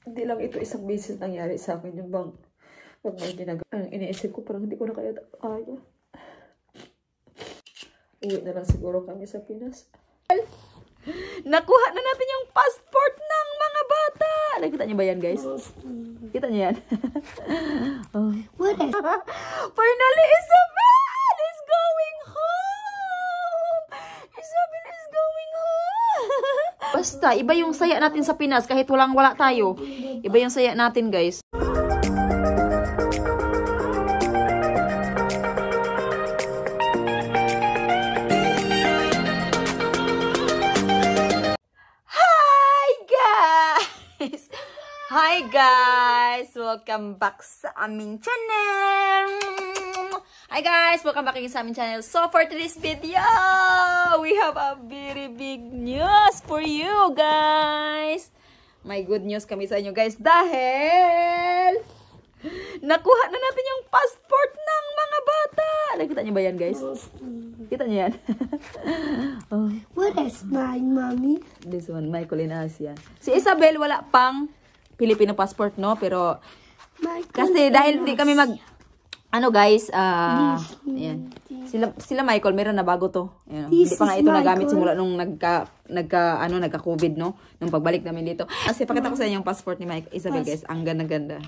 Hindi lang ito isang beses nangyari sa akin. Yung bang, pag may ginagawa, iniisip ko, parang hindi ko na kaya. Uwi na lang siguro kami sa Pinas. Nakuha na natin yung passport ng mga bata. Nakita niyo ba yan, guys? Kita niyo yan? Oh. What is? Finally, Isabel is going home! Isabel is going home! Basta, iba yung saya natin sa Pinas kahit walang-wala tayo. Iba yung saya natin, guys. Hi guys! Welcome back sa aming channel! Hi guys! Welcome back again sa aming channel. So for today's video, we have a very big news for you guys! May good news kami sa inyo guys dahil nakuha na natin yung passport ng mga bata! Nakita niyo ba yan guys? Kita niyo yan? Oh. What is mine, mommy? This one, Michael in Asia. Si Isabel wala pang Filipino passport, no? Pero, kasi dahil hindi kami ano guys, ayan. Sila Michael, meron na bago to. Ayan, hindi pa nga ito nagamit simula nung nagka-COVID, no? Nung pagbalik namin dito. Kasi pakita ko sa inyo yung passport ni Isabel, guys. Ang ganda-ganda.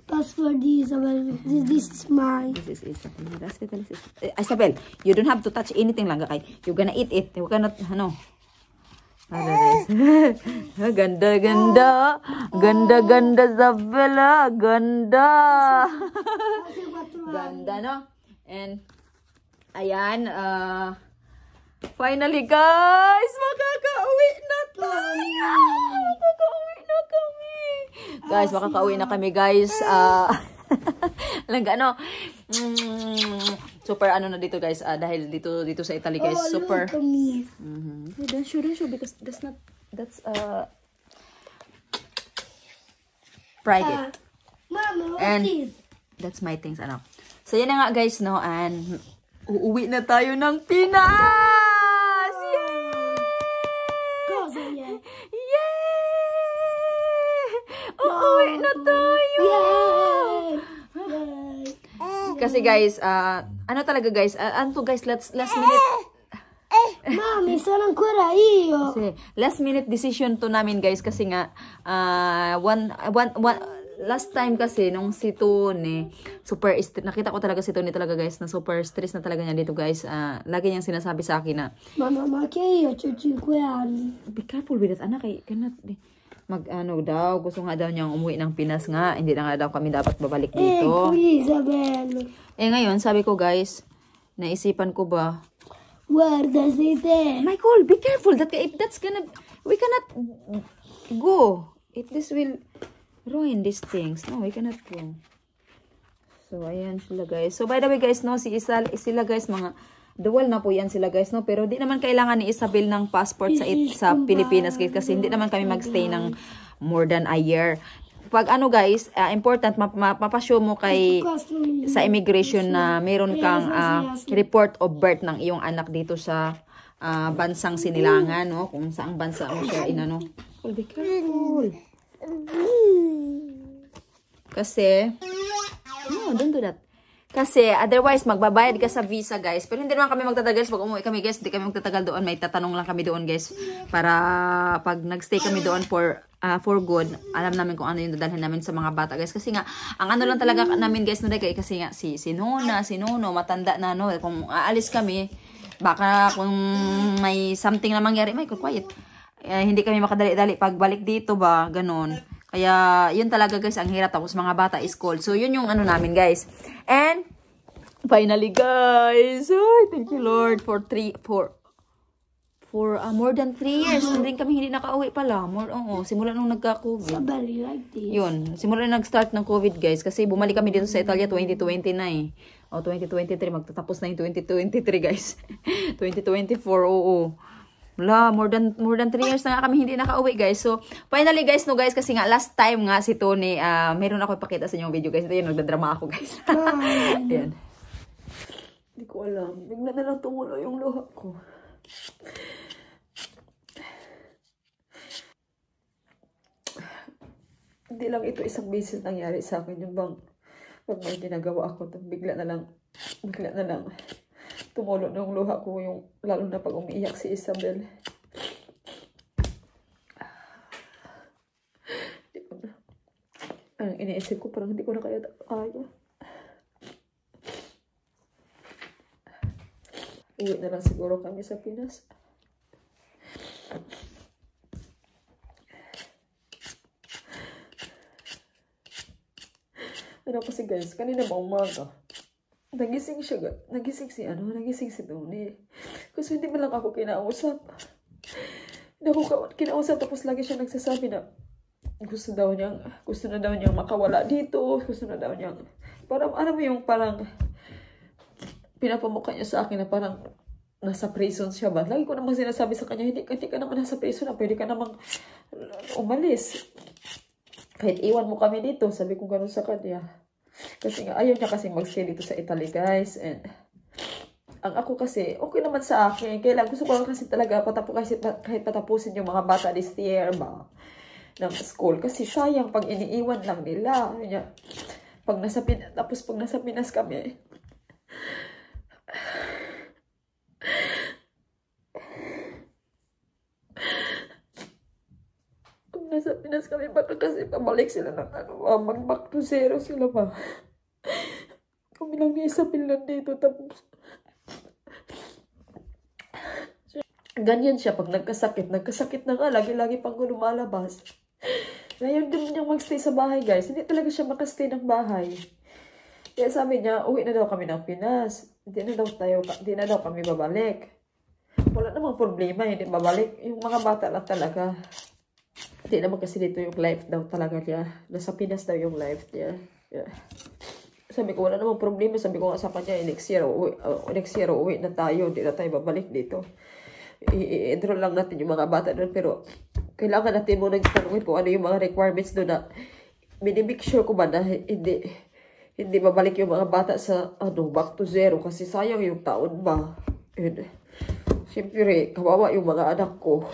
Passport ni Isabel. This is mine. This is Isabel. Isabel, you don't have to touch anything lang, kay. You're gonna eat it. You cannot, ganda, ganda. Ganda, ganda, Isabela. Ganda. Ganda, no? And, ayan, finally, guys, makaka-uwi na tayo. Makaka-uwi na kami. Guys, makaka-uwi na kami, guys. Lang ano, super ano na dito guys, dahil dito sa Italy guys, super. Don't show because that's private. Mama, and that's my things, ano. So yan na nga guys, no, and uuwi na tayo ng Pinas! Yay! Yay! Uuwi na tayo! Kasi guys, ano talaga guys, ano guys, last minute. Mami, sono ancora io. Kasi last minute decision to namin guys kasi nga last time kasi nung si Tony, super nakita ko talaga si Tony talaga guys na super stress na talaga niya dito guys. Lagi niyang sinasabi sa akin na, Mama, ma che io ho 5 anni. Be careful with that, anak, cannot mag-ano daw, gusto nga daw niyang umuwi ng Pinas nga, hindi na nga daw kami dapat babalik dito. Isabel. Ngayon, sabi ko guys, naisipan ko ba, guarda si te. Michael, be careful, if that's gonna, we cannot go, if this will ruin these things, no, we cannot go. So, ayan sila guys. So, by the way guys, no, sila guys, mga dual na po yan sila guys, no? Pero di naman kailangan ni Isabel ng passport sa Pilipinas guys kasi hindi naman kami magstay ng more than a year. Pag ano guys, important mapashow mo sa immigration na meron kang report of birth ng iyong anak dito sa bansang sinilangan, no? Kung saang bansa mo siya inano. Be careful. Kasi no, don't do that. Kasi, otherwise, magbabayad ka sa visa, guys. Pero hindi naman kami magtatagal, guys. Pag umuwi kami, guys, hindi kami magtatagal doon. May tatanong lang kami doon, guys. Para pag nagstay kami doon for good, alam namin kung ano yung dadalhin namin sa mga bata, guys. Kasi nga, ang ano lang talaga namin, guys, kasi nga, si Nuno, matanda na, no. Kung aalis kami, baka kung may something na mangyari, Michael, quiet. Hindi kami makadali-dali pagbalik dito ba, ganun. Kaya, yun talaga guys, ang hirap. Tapos mga bata is cold. So, yun yung ano namin guys. And, finally guys, thank you Lord for more than 3 years. Hindi kami hindi nakauwi pala. Simula nung nagka-COVID. Yun, simula nung nag-start ng COVID guys. Kasi bumalik kami dito sa Italia 2020 na eh. 2023, magtatapos na yung 2023 guys. 2024, oo. Wala, more than 3 years na nga kami hindi nakauwi guys. So, finally guys, no guys, kasi nga last time nga si Tony, meron ako ipakita sa inyo video guys. Ito yun, nagdadrama ako guys. Ayan. Hindi ko alam. Bigla na lang tumulo yung luha ko. Hindi lang ito isang beses nangyari sa akin. Yung bang, pag may ginagawa ako, bigla na lang, tumulo na yung luha ko, yung, lalo na pag umiiyak si Isabel. Ang iniisip ko, parang hindi ko na kaya. Uwi na lang siguro kami sa Pinas. Ano kasi guys, kanina ba umaga, nagising si Tony. Kasi hindi man lang ako kinausap. Hindi ako kinausap, tapos lagi siya nagsasabi na gusto na daw niyang makawala dito, gusto na daw niyang, parang, alam mo yung parang, pinapamukha niya sa akin na parang, nasa prison siya ba? Lagi ko namang sinasabi sa kanya, hindi ka naman nasa prison na, pwede ka namang umalis. Kahit iwan mo kami dito, sabi ko gano'n sa kanya. Kasi nga, ayaw niya kasi mag-stay dito sa Italy, guys. And, ang ako kasi, okay naman sa akin. Kailan, gusto ko lang kasi talaga kahit patapusin yung mga bata this year ba, ng school. Kasi sayang pag iniiwan lang nila. Tapos pag nasa Pinas kami, nasa Pinas kami, baka kasi pabalik sila ng mag-back to zero sila ba. Kami lang ni Isabel nandito, tapos ganyan siya pag nagkasakit na nga, lagi-lagi pang lumalabas. Ngayon din niyang magstay sa bahay, guys. Hindi talaga siya makastay ng bahay. Kaya sabi niya, uwi na daw kami ng Pinas. Hindi na daw kami babalik. Wala namang problema, hindi babalik. Yung mga bata lang talaga. Hindi naman kasi dito yung life daw talaga niya. Nasa Pinas daw yung life niya. Yeah. Sabi ko, wala namang problema. Sabi ko nga sa kanya, next year, uwi na tayo. Hindi na tayo babalik dito. I-enroll lang natin yung mga bata doon. Pero, kailangan natin muna tanungin kung ano yung mga requirements doon na minimake sure ko ba na hindi babalik yung mga bata sa back to zero. Kasi sayang yung taon ba. And, siyempre, kawawa yung mga anak ko.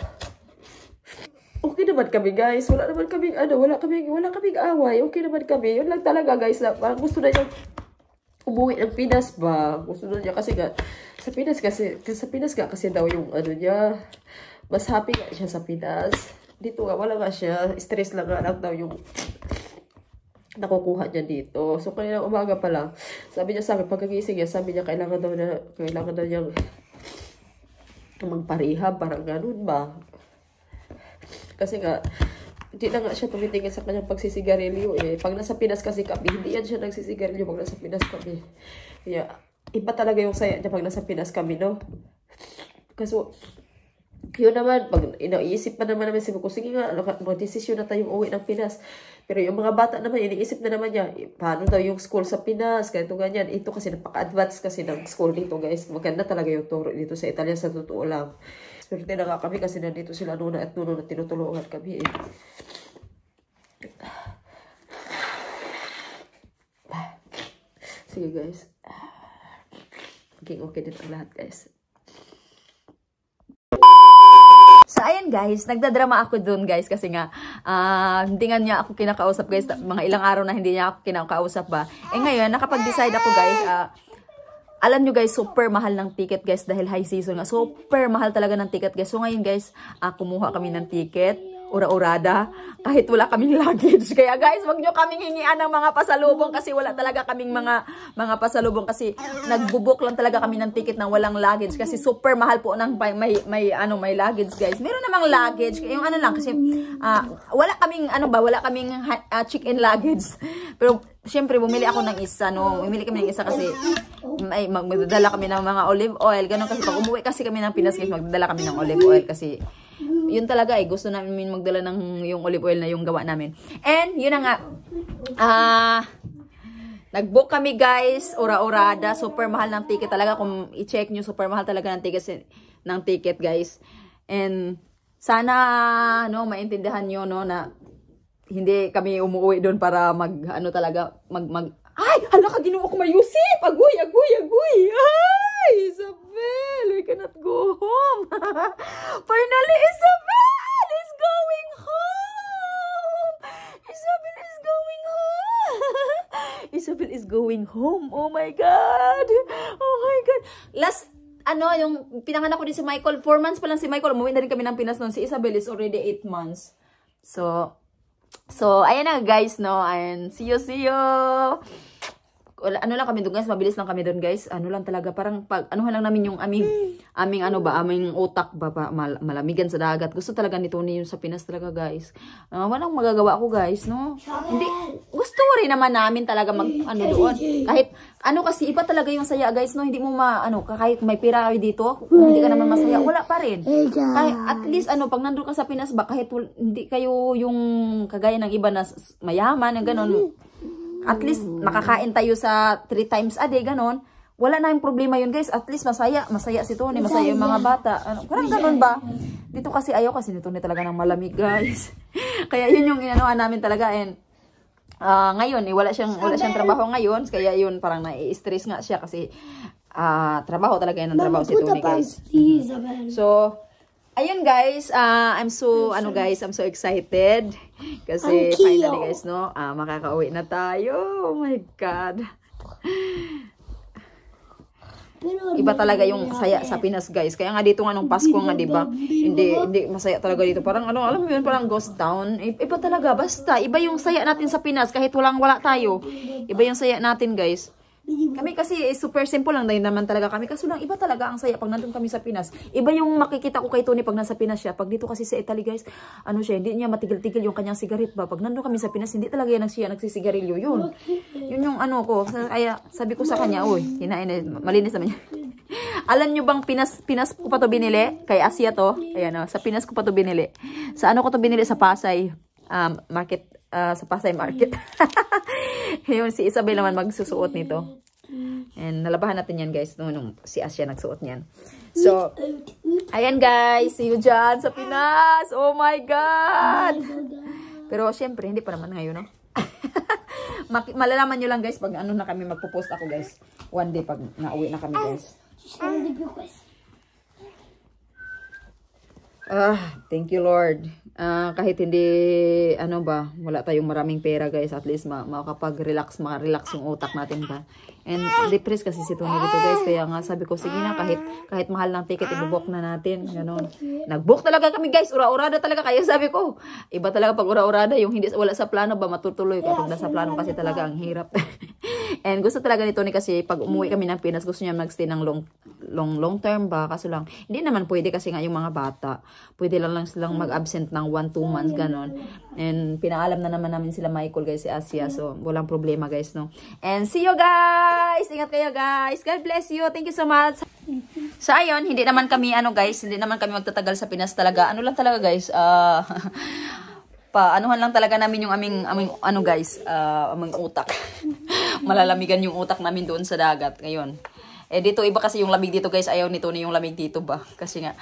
Okay naman kami, guys. Wala kaming away. Okay naman kami. Yun lang talaga, guys. Na, parang gusto na niya umuwi ng Pinas ba? Gusto na niya kasi sa Pinas kasi daw yung niya. Mas happy nga siya sa Pinas. Dito nga, wala nga siya. Stress lang nga daw yung nakukuha niya dito. So, kanina umaga pa lang, sabi niya sa akin, pagkagising niya, sabi niya, kailangan daw niyang magparehab. Parang ganun ba? Kasi nga, hindi na nga siya tumitingin sa kanyang pagsisigarilyo eh. Pag nasa Pinas kasi kami, hindi yan siya nagsisigarilyo pag nasa Pinas kami. Kaya, iba talaga yung saya niya pag nasa Pinas kami, no? Kasi, yun naman, pag iniisip pa naman sabi ko, sige nga, mag-desisyon na tayong uwi ng Pinas. Pero yung mga bata naman, iniisip na naman niya, paano daw yung school sa Pinas, ganito ganyan. Ito kasi napaka-advance kasi ng school dito, guys. Maganda talaga yung turo dito sa Italia, sa totoo lang. Pero na nga kami kasi nandito sila Nuna at Nuno na tinutulungan kami eh. Sige guys. Maging okay din ang lahat guys. So, ayan guys, nagdadrama ako dun guys kasi nga, hindi nga niya ako kinakausap guys, mga ilang araw na hindi niya ako kinakausap ba. Eh ngayon, nakapag-decide ako guys, alam nyo guys, super mahal ng ticket guys dahil high season nga. Super mahal talaga ng ticket guys. So ngayon guys, kumuha kami ng ticket. Ura-urada. Kahit wala kaming luggage. Kaya guys, wag nyo kaming hingian ng mga pasalubong kasi wala talaga kaming mga pasalubong kasi nagbubuk lang talaga kami ng ticket ng walang luggage kasi super mahal po ng may luggage guys. Meron namang luggage. Yung ano lang kasi wala kaming check-in luggage. Pero syempre bumili ako ng isa bumili kami ng isa kasi magdadala kami ng mga olive oil. Ganun kasi pag umuwi kasi kami ng Pinas guys, magdadala kami ng olive oil kasi yun talaga gusto namin magdala ng yung olive oil na yung gawa namin. And yun na nga, nag-book kami guys, ura-urada, super mahal ng ticket talaga. Kung i-check nyo, super mahal talaga ng ticket guys. And sana maintindihan nyo na hindi kami umuwi doon para ay, hala ka, ginawa ko mayusip. Agoy. Ay, Isabel, we cannot go home. Finally, Isabel is going home. Isabel Isabel is going home. Oh my God. Oh my God. Last, yung pinanganak ko din si Michael, 4 months pa lang si Michael. Umuwi na rin kami ng Pinas noon. Si Isabel is already 8 months. So, ayan na guys, no? And see you. Ano lang kami doon guys, mabilis lang kami doon guys. Ano lang talaga, parang anuhan lang namin yung aming utak ba, malamigan sa dagat. Gusto talaga ni Tony yung sa Pinas talaga guys. Walang magagawa ko guys, no? Hindi, gusto rin naman namin talaga doon. Kahit, kasi iba talaga yung saya guys, no? Hindi mo kahit may pira kayo dito, hindi ka naman masaya, wala pa rin. Kahit, at least, pag nandun ka sa Pinas ba, kahit hindi kayo yung kagaya ng iba na mayaman, yung ganon, at least, nakakain tayo sa 3 times a day, ganon. Wala na yung problema yun, guys. At least, masaya si Tony, masaya yung mga bata. Parang ganon ba? Dito kasi, ayaw kasi ni Tony talaga ng malamig, guys. Kaya yun yung inanuhan namin talaga. And, ngayon, wala siyang trabaho ngayon. Kaya yun, parang nai-stress nga siya kasi, trabaho talaga yun ang trabaho si Tony, guys. So, ayun guys, I'm so excited kasi finally guys, no, makakauwi na tayo. Oh my God. Iba talaga yung saya sa Pinas guys. Kaya nga dito nga nung Pasko nga, di ba? Hindi masaya talaga dito. Parang alam mo yun, parang ghost town. Iba talaga, basta iba yung saya natin sa Pinas kahit wala tayo. Iba yung saya natin guys. Kami kasi super simple lang dahil naman talaga kami. Kaso lang, iba talaga ang saya pag nandun kami sa Pinas. Iba yung makikita ko kay Tony pag nasa Pinas siya. Pag dito kasi sa Italy guys, hindi niya matigil-tigil yung kanyang sigarit ba. Pag nandun kami sa Pinas, hindi talaga yan siya nagsisigarilyo. Yun yung ko. Kaya sabi ko sa kanya, malinis naman yan. Alam nyo bang Pinas ko pa to binili? Kay Asia to. Ayan sa Pinas ko pa to binili. Sa ko to binili? Sa Pasay Market. Sa Pasay Market. Yung si Isabel naman magsusuot nito. And nalabahan natin yan guys nung si Asia nagsuot niyan. So, ayan guys, see you dyan sa Pinas. Oh my God! Pero syempre, hindi pa naman ngayon, no? Malalaman nyo lang guys pag na kami magpo-post ako guys. One day pag nauwi na kami guys. Thank you Lord. Kahit hindi, wala tayong maraming pera guys, at least makakapag-relax yung utak natin ba. And depressed kasi si Tony dito guys, kaya nga sabi ko, sige na, kahit mahal ng ticket, i-book na natin, ganon. Nag-book talaga kami guys, ura-urada talaga, kaya sabi ko, iba talaga pag ura-urada, yung wala sa plano ba, matutuloy, kapag nasa plano kasi talaga, ang hirap. And gusto talaga ni Tony kasi, pag umuwi kami ng Pinas, gusto niya mag-stay ng long term ba, kaso lang, hindi naman pwede kasi nga yung mga bata, pwede lang silang mag-absent ng 1-2 months, ganon. And pinaalam na naman namin sila Michael guys, si Asia, so walang problema guys, no. And see you guys! Ingat kayo guys! God bless you! Thank you so much! So ayun, hindi naman kami hindi naman kami magtatagal sa Pinas talaga. Ano lang talaga guys, anuhan lang talaga namin yung aming aming utak. Malalamigan yung utak namin doon sa dagat ngayon. Dito iba kasi yung lamig dito guys, ayaw ni Tony yung lamig dito ba? Kasi nga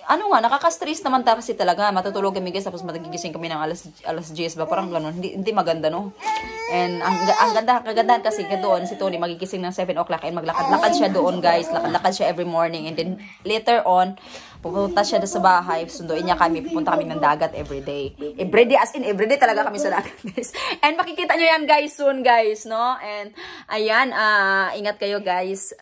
nakaka-stress naman kasi talaga. Matutulog kami guys, tapos magigising kami ng alas 10 ba? Parang gano'n. Hindi maganda, no? And kagandahan kasi doon, si Tony magigising ng 7 o'clock and maglakad-lakad siya doon guys. Lakad-lakad siya every morning. And then later on, pupunta siya sa bahay, sunduin niya kami, pupunta kami ng dagat everyday. Everyday, as in everyday talaga kami sa dagat guys. And makikita nyo yan guys soon guys, no? And ayan, ingat kayo guys.